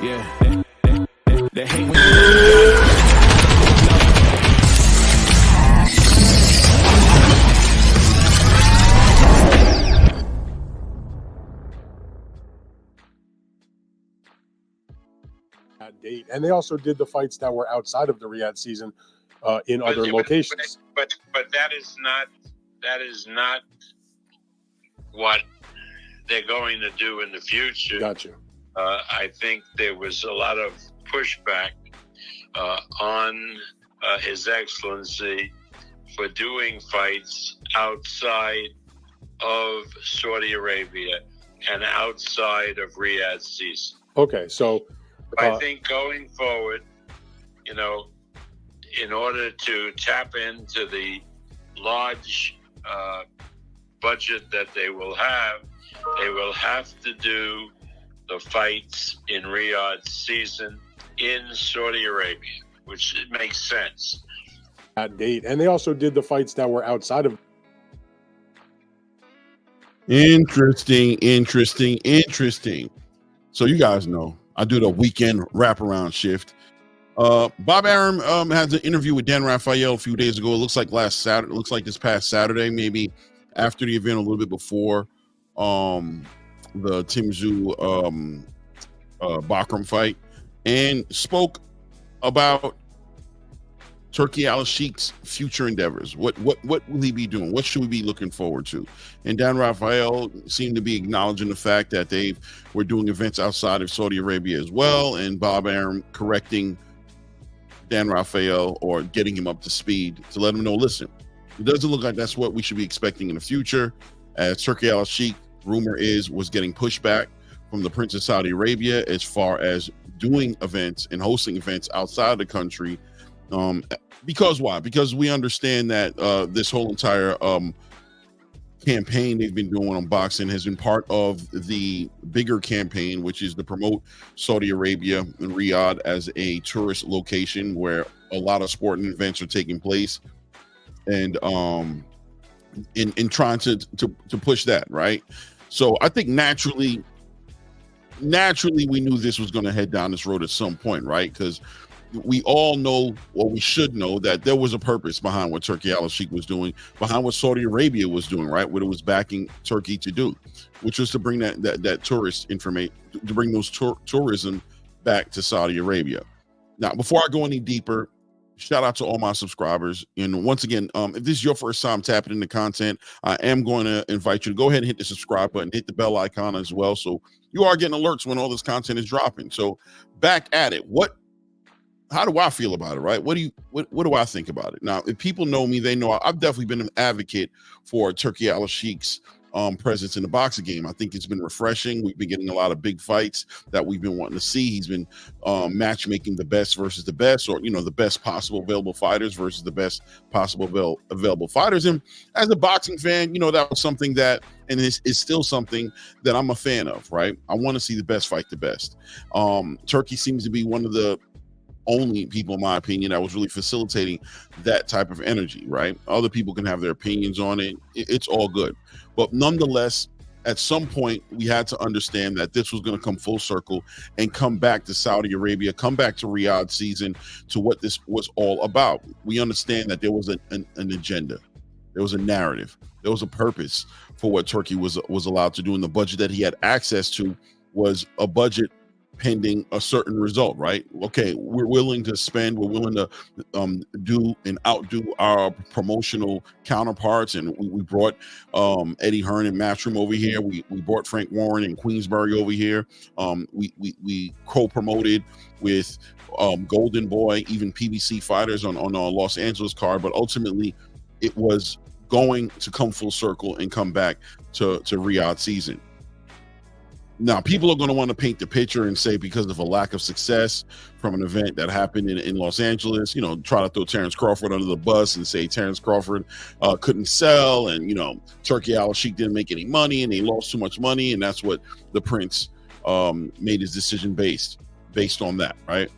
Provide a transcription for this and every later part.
Yeah, they hate when you that date, and they also did the fights that were outside of the Riyadh season in other locations. But that is not what they're going to do in the future. Gotcha. I think there was a lot of pushback on His Excellency for doing fights outside of Saudi Arabia and outside of Riyadh season. Okay, so I think going forward, in order to tap into the large budget that they will have to do the fights in Riyadh season in Saudi Arabia, which makes sense. That date, and they also did the fights that were outside of. Interesting. So you guys know I do the weekend wraparound shift. Bob Arum has an interview with Dan Rafael a few days ago. It looks like last Saturday. It looks like this past Saturday, maybe after the event, a little bit before the Tim Tszyu Bakram fight, and spoke about Turki Al-Sheikh's future endeavors. What will he be doing? What should we be looking forward to? And Dan Rafael seemed to be acknowledging the fact that they were doing events outside of Saudi Arabia as well, and Bob Arum correcting Dan Rafael or getting him up to speed to let him know, listen, it doesn't look like that's what we should be expecting in the future, as Turki Al-Sheikh, rumor is, was getting pushback from the Prince of Saudi Arabia as far as doing events and hosting events outside the country. Because why? Because we understand that this whole entire campaign they've been doing on boxing has been part of the bigger campaign, which is to promote Saudi Arabia and Riyadh as a tourist location where a lot of sporting events are taking place, and in trying to push that, right? So I think naturally we knew this was going to head down this road at some point, right? Because we all know, or we should know, that there was a purpose behind what Turki Al-Sheikh was doing, behind what Saudi Arabia was doing, right? What it was backing Turkey to do, which was to bring that tourist information, to bring those tourism back to Saudi Arabia. Now, before I go any deeper, shout out to all my subscribers. And once again, if this is your first time tapping into content, I am going to invite you to go ahead and hit the subscribe button, hit the bell icon as well, so you are getting alerts when all this content is dropping. So back at it. How do I feel about it, right? What do I think about it? Now, if people know me, they know I've definitely been an advocate for Turki Al-Sheikh's presence in the boxing game. I think it's been refreshing. We've been getting a lot of big fights that we've been wanting to see. He's been matchmaking the best versus the best, or the best possible available fighters versus the best possible available fighters. And as a boxing fan, that was something that, and it's still something that I'm a fan of, right? I want to see the best fight the best. Turkey seems to be one of the only people, in my opinion, that was really facilitating that type of energy, right? Other people can have their opinions on it. It's all good. But nonetheless, at some point, we had to understand that this was going to come full circle and come back to Saudi Arabia, come back to Riyadh season, to what this was all about. We understand that there was an agenda. There was a narrative. There was a purpose for what Turkey was allowed to do. And the budget that he had access to was a budget pending a certain result, right? Okay, we're willing to spend, we're willing to do and outdo our promotional counterparts, and we brought Eddie Hearn and Matchroom over here. We brought Frank Warren and Queensberry over here. We co-promoted with Golden Boy, even PBC fighters on our Los Angeles card, but ultimately it was going to come full circle and come back to Riyadh season. Now, people are going to want to paint the picture and say, because of a lack of success from an event that happened in Los Angeles, try to throw Terrence Crawford under the bus and say Terrence Crawford couldn't sell, and, Turki Al-Sheikh didn't make any money and they lost too much money. And that's what the Prince made his decision based on that, right?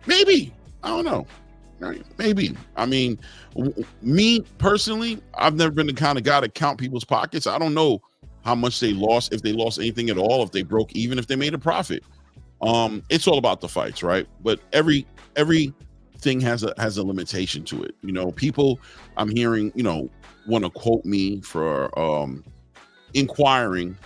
Maybe. I don't know. Right. Maybe. I mean, me personally, I've never been the kind of guy to count people's pockets. I don't know how much they lost, if they lost anything at all, if they broke even, if they made a profit. It's all about the fights, right? But everything has a limitation to it. You know, people I'm hearing, want to quote me for inquiring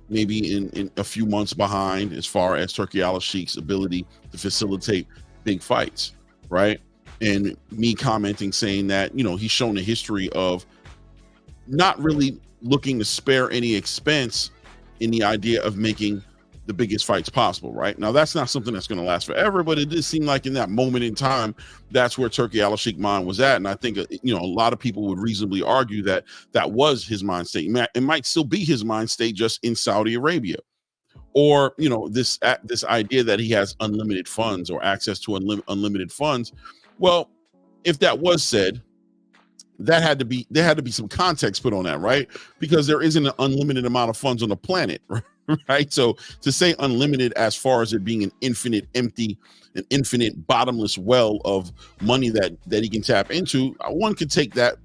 maybe in a few months behind as far as Turki Al-Sheikh's ability to facilitate big fights, right? And me commenting saying that, he's shown a history of not really looking to spare any expense in the idea of making the biggest fights possible, right? Now, that's not something that's going to last forever, but it did seem like in that moment in time, that's where Turki Al-Sheikh mind was at. And I think, a lot of people would reasonably argue that that was his mind state. It might still be his mind state just in Saudi Arabia. Or, this idea that he has unlimited funds or access to unlimited funds. Well, if that was said, there had to be some context put on that, right? Because there isn't an unlimited amount of funds on the planet, right? So to say unlimited as far as it being an infinite bottomless well of money that he can tap into, one could take that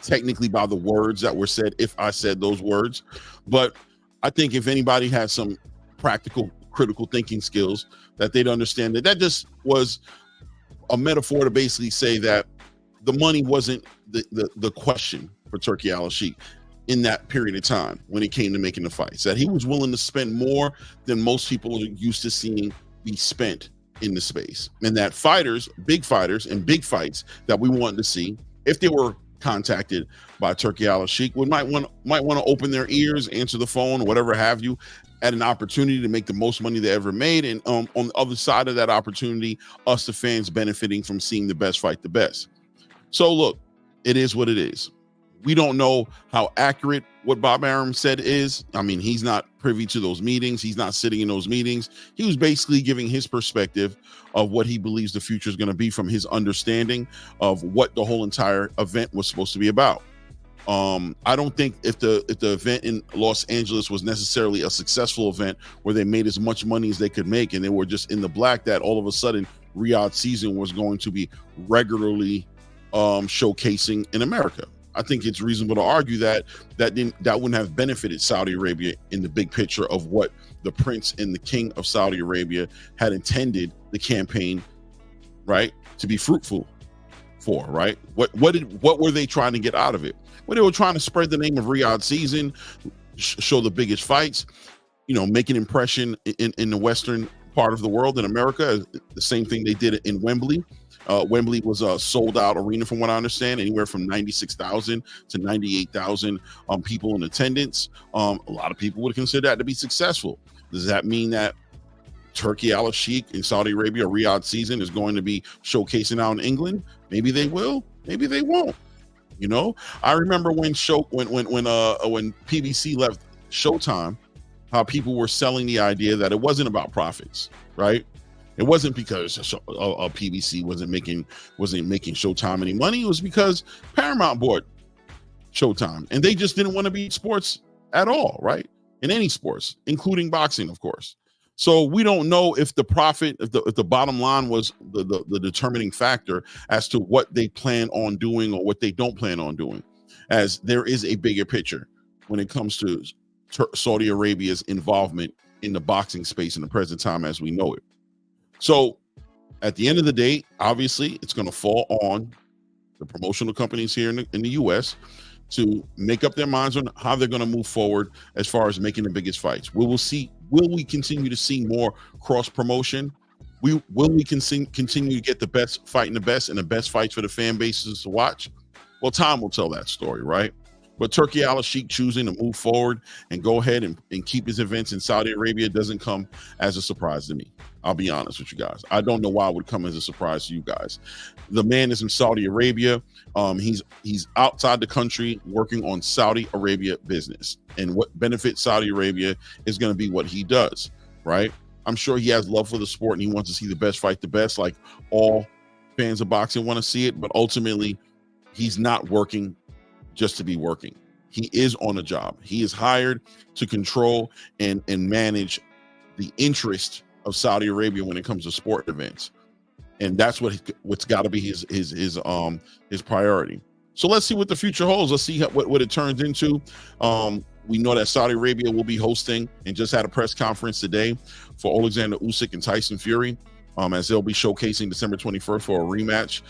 technically by the words that were said, if I said those words. But I think if anybody has some practical, critical thinking skills, that they'd understand that just was a metaphor to basically say that the money wasn't the question for Turki Al-Sheikh in that period of time when it came to making the fights, that he was willing to spend more than most people are used to seeing be spent in the space. And that big fighters and big fights that we wanted to see, if they were contacted by Turki Al-Sheikh, might want to open their ears, answer the phone, or whatever have you, at an opportunity to make the most money they ever made. And on the other side of that opportunity, us, the fans, benefiting from seeing the best fight the best. So look, it is what it is. We don't know how accurate what Bob Arum said is. I mean, he's not privy to those meetings. He's not sitting in those meetings. He was basically giving his perspective of what he believes the future is going to be from his understanding of what the whole entire event was supposed to be about. I don't think if the event in Los Angeles was necessarily a successful event where they made as much money as they could make and they were just in the black, that all of a sudden Riyadh season was going to be regularly showcasing in America. I think it's reasonable to argue that wouldn't have benefited Saudi Arabia in the big picture of what the prince and the king of Saudi Arabia had intended the campaign, right, to be fruitful for, right? What were they trying to get out of it? Well, they were trying to spread the name of Riyadh season, show the biggest fights, make an impression in the western part of the world, in America. The same thing they did in Wembley. Wembley was a sold-out arena, from what I understand, anywhere from 96,000 to 98,000 people in attendance. A lot of people would consider that to be successful. Does that mean that Turki Al-Sheikh in Saudi Arabia, Riyadh season, is going to be showcasing out in England? Maybe they will. Maybe they won't. I remember when PBC left Showtime, how people were selling the idea that it wasn't about profits, right? It wasn't because PBC wasn't making Showtime any money. It was because Paramount bought Showtime, and they just didn't want to be sports at all, right? In any sports, including boxing, of course. So we don't know if the profit, if the bottom line was the determining factor as to what they plan on doing or what they don't plan on doing, as there is a bigger picture when it comes to Saudi Arabia's involvement in the boxing space in the present time as we know it. So at the end of the day, obviously, it's going to fall on the promotional companies here in the U.S. to make up their minds on how they're going to move forward as far as making the biggest fights. Will we continue to see more cross promotion? Will we continue to get the best fighting the best and the best fights for the fan bases to watch? Well, time will tell that story, right? But Turki Al-Sheikh choosing to move forward and go ahead and keep his events in Saudi Arabia doesn't come as a surprise to me. I'll be honest with you guys. I don't know why it would come as a surprise to you guys. The man is in Saudi Arabia. He's outside the country working on Saudi Arabia business. And what benefits Saudi Arabia is going to be what he does, right? I'm sure he has love for the sport and he wants to see the best fight the best, like all fans of boxing want to see it. But ultimately, he's not working just to be working. He is on a job. He is hired to control and manage the interest of Saudi Arabia when it comes to sport events. and that's what's got to be his priority. So let's see what the future holds. Let's see what it turns into. We know that Saudi Arabia will be hosting and just had a press conference today for Alexander Usyk and Tyson Fury, as they'll be showcasing December 21st for a rematch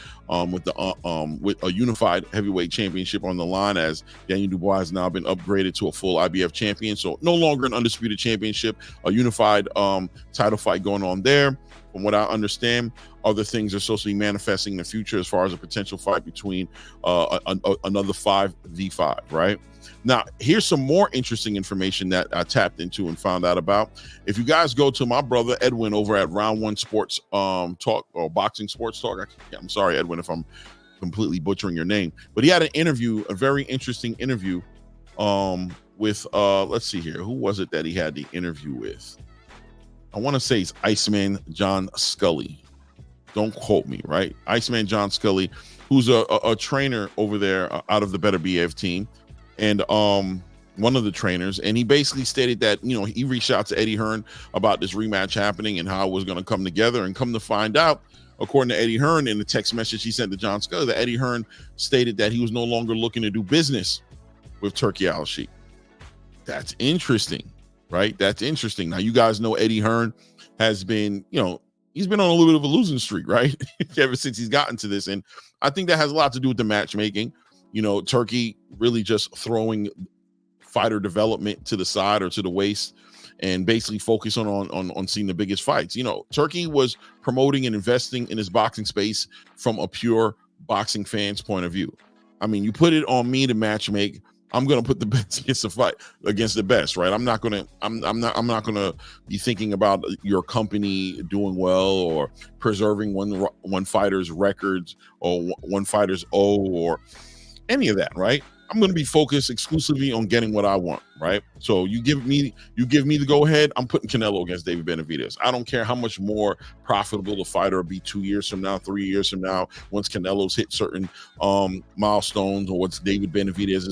with a unified heavyweight championship on the line, as Daniel Dubois has now been upgraded to a full IBF champion. So no longer an undisputed championship, a unified title fight going on there. From what I understand, other things are supposed to be manifesting in the future as far as a potential fight between another 5v5, right? Now, here's some more interesting information that I tapped into and found out about. If you guys go to my brother Edwin over at Round One Sports Talk, or Boxing Sports Talk, I'm sorry, Edwin, if I'm completely butchering your name, but he had an interview, a very interesting interview with, let's see here, who was it that he had the interview with? I want to say it's Iceman John Scully. Don't quote me, right? Iceman John Scully, who's a trainer over there out of the Better BF team, and one of the trainers, and he basically stated that, you know, he reached out to Eddie Hearn about this rematch happening and how it was going to come together, and come to find out, according to Eddie Hearn, in the text message he sent to John Scully, that Eddie Hearn stated that he was no longer looking to do business with Turki Al-Sheikh. That's interesting, right? That's interesting. Now, you guys know Eddie Hearn has been, you know, he's been on a little bit of a losing streak, right? Ever since he's gotten to this. And I think that has a lot to do with the matchmaking. You know, Turki really just throwing fighter development to the side or to the waist and basically focus on seeing the biggest fights. You know, Turki was promoting and investing in his boxing space from a pure boxing fan's point of view. I mean, you put it on me to matchmake, I'm gonna put the best against the best, right? I'm not gonna be thinking about your company doing well or preserving one fighter's records or one fighter's or any of that, right? I'm going to be focused exclusively on getting what I want, right? So you give me the go ahead, I'm putting Canelo against David Benavidez. I don't care how much more profitable the fighter will be 2 years from now, 3 years from now, once Canelo's hit certain milestones, or once David Benavidez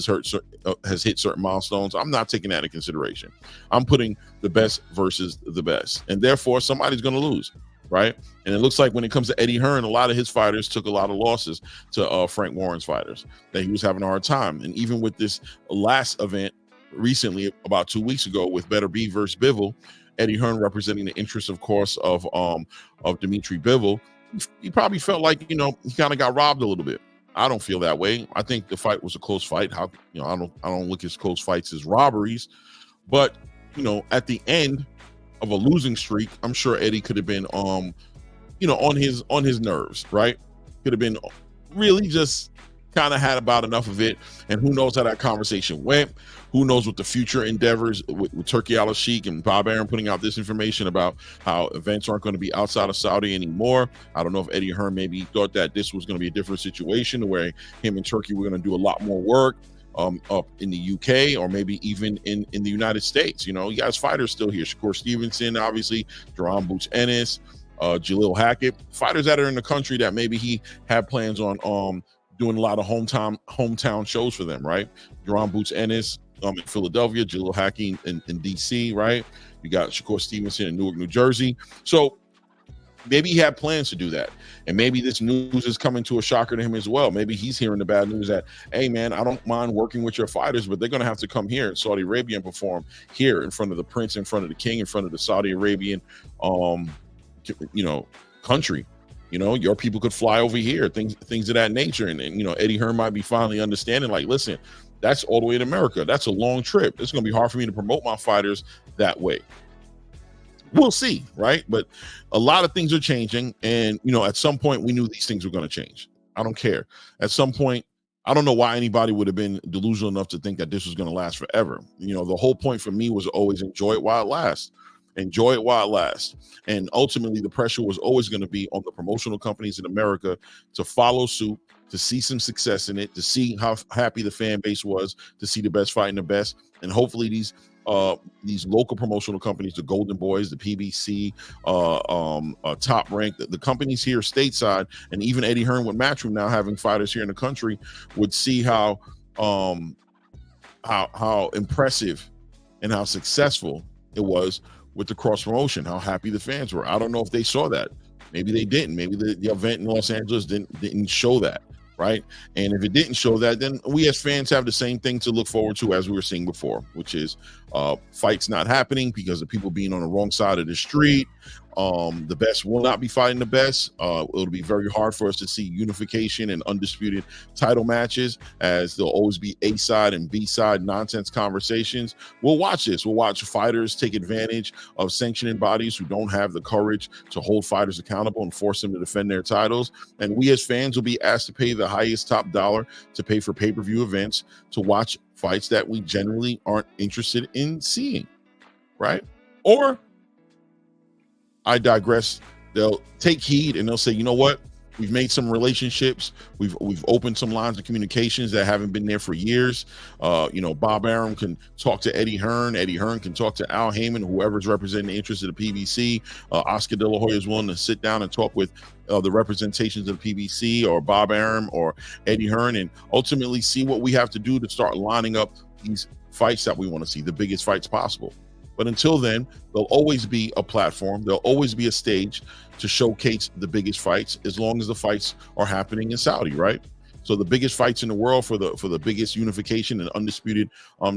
has hit certain milestones. I'm not taking that into consideration. I'm putting the best versus the best, and therefore somebody's going to lose, right? And it looks like when it comes to Eddie Hearn, a lot of his fighters took a lot of losses to Frank Warren's fighters, that he was having a hard time. And even with this last event recently, about 2 weeks ago, with Better B versus Bivol, Eddie Hearn representing the interests, of course, of Dimitri Bivol, he probably felt like, you know, he kind of got robbed a little bit. I don't feel that way. I think the fight was a close fight. How, you know, I don't look at close fights as robberies, but, you know, at the end of a losing streak, I'm sure Eddie could have been you know, on his nerves, right? Could have been really just kind of had about enough of it. And who knows how that conversation went? Who knows what the future endeavors with Turki Al-Sheikh and Bob Arum putting out this information about how events aren't going to be outside of Saudi anymore. I don't know if Eddie Hearn maybe thought that this was going to be a different situation where him and Turki were going to do a lot more work up in the UK, or maybe even in the United States. You know, you guys fighters still here. Shakur Stevenson, obviously, Jerome Boots Ennis, Jalil Hackett, fighters that are in the country that maybe he had plans on doing a lot of hometown shows for them, right? Jerome Boots Ennis in Philadelphia, Jalil Hackett in DC, right? You got Shakur Stevenson in Newark, New Jersey. So maybe he had plans to do that. And maybe this news is coming to a shocker to him as well. Maybe he's hearing the bad news that, hey, man, I don't mind working with your fighters, but they're going to have to come here in Saudi Arabia and perform here in front of the prince, in front of the king, in front of the Saudi Arabian, you know, country. You know, your people could fly over here, things of that nature. And you know, Eddie Hearn might be finally understanding, like, listen, that's all the way to America. That's a long trip. It's going to be hard for me to promote my fighters that way. We'll see, right? But a lot of things are changing, and you know, at some point we knew these things were going to change. I don't care. At some point, I don't know why anybody would have been delusional enough to think that this was going to last forever. You know, the whole point for me was always enjoy it while it lasts. Enjoy it while it lasts. And ultimately, the pressure was always going to be on the promotional companies in America to follow suit, to see some success in it, to see how happy the fan base was, to see the best fighting the best. And hopefully these local promotional companies, the Golden Boys, the PBC, Top Rank, the companies here stateside, and even Eddie Hearn with Matchroom now having fighters here in the country, would see how impressive and how successful it was with the cross promotion, how happy the fans were. I don't know if they saw that. Maybe they didn't. Maybe the event in Los Angeles didn't show that, right? And if it didn't show that, then we as fans have the same thing to look forward to as we were seeing before, which is fights not happening because of people being on the wrong side of the street. The best will not be fighting the best. It'll be very hard for us to see unification and undisputed title matches, as there'll always be A side and B side nonsense conversations. We'll watch this. We'll watch fighters take advantage of sanctioning bodies who don't have the courage to hold fighters accountable and force them to defend their titles. And we as fans will be asked to pay the highest top dollar to pay for pay-per-view events to watch fights that we generally aren't interested in seeing, right? Or I digress. They'll take heed and they'll say, you know what? We've made some relationships. We've opened some lines of communications that haven't been there for years. Bob Arum can talk to Eddie Hearn. Eddie Hearn can talk to Al Heyman, whoever's representing the interests of the PBC. Oscar De La Hoya is willing to sit down and talk with the representations of the PBC or Bob Arum or Eddie Hearn, and ultimately see what we have to do to start lining up these fights that we want to see, the biggest fights possible. But until then, there'll always be a platform. There'll always be a stage to showcase the biggest fights, as long as the fights are happening in Saudi, right? So the biggest fights in the world for the biggest unification and undisputed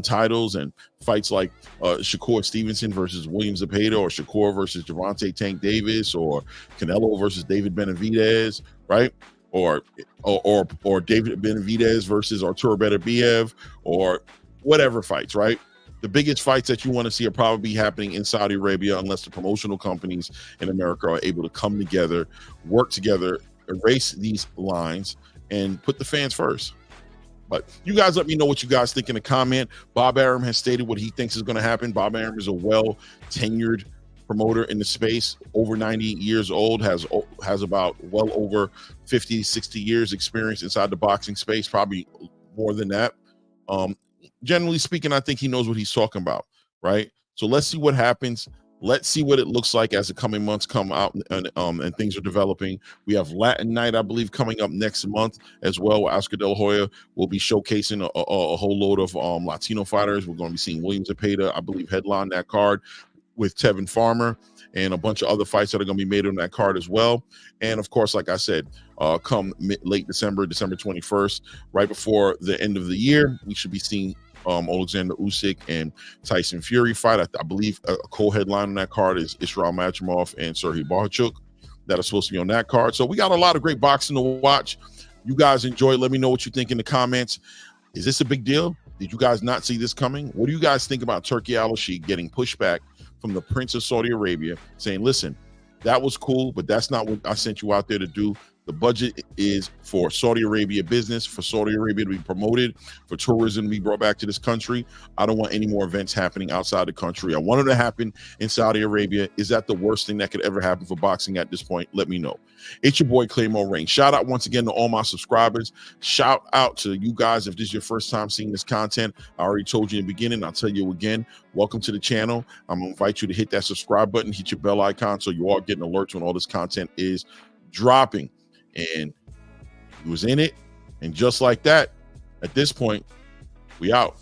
titles, and fights like Shakur Stevenson versus William Zepeda, or Shakur versus Gervonta Tank Davis, or Canelo versus David Benavidez, right? Or David Benavidez versus Arturo Beterbiev, or whatever fights, right? The biggest fights that you want to see are probably happening in Saudi Arabia, unless the promotional companies in America are able to come together, work together, erase these lines, and put the fans first. But you guys let me know what you guys think in the comment. Bob Arum has stated what he thinks is going to happen. Bob Arum is a well-tenured promoter in the space, over 90 years old, has about well over 50, 60 years experience inside the boxing space, probably more than that. Generally speaking, I think he knows what he's talking about, right? So let's see what happens. Let's see what it looks like as the coming months come out and things are developing. We have Latin Night, I believe, coming up next month as well. Oscar De La Hoya will be showcasing a whole load of Latino fighters. We're going to be seeing William Zepeda, I believe, headline that card with Tevin Farmer, and a bunch of other fights that are going to be made on that card as well. And of course, like I said, come late December 21st, right before the end of the year, we should be seeing Alexander Usyk and Tyson Fury fight. I believe a co-headline on that card is Israel Machimov and Sergey Bohachuk that are supposed to be on that card. So we got a lot of great boxing to watch. You guys enjoy. Let me know what you think in the comments. Is this a big deal? Did you guys not see this coming? What do you guys think about Turki Al-Sheikh getting pushback from the Prince of Saudi Arabia, saying, listen, that was cool, but that's not what I sent you out there to do. The budget is for Saudi Arabia business, for Saudi Arabia to be promoted, for tourism to be brought back to this country. I don't want any more events happening outside the country. I want it to happen in Saudi Arabia. Is that the worst thing that could ever happen for boxing at this point? Let me know. It's your boy Claymore Rain. Shout out once again to all my subscribers. Shout out to you guys if this is your first time seeing this content. I already told you in the beginning. I'll tell you again. Welcome to the channel. I'm going to invite you to hit that subscribe button, hit your bell icon so you are getting alerts when all this content is dropping. And he was in it, and just like that, at this point, we out.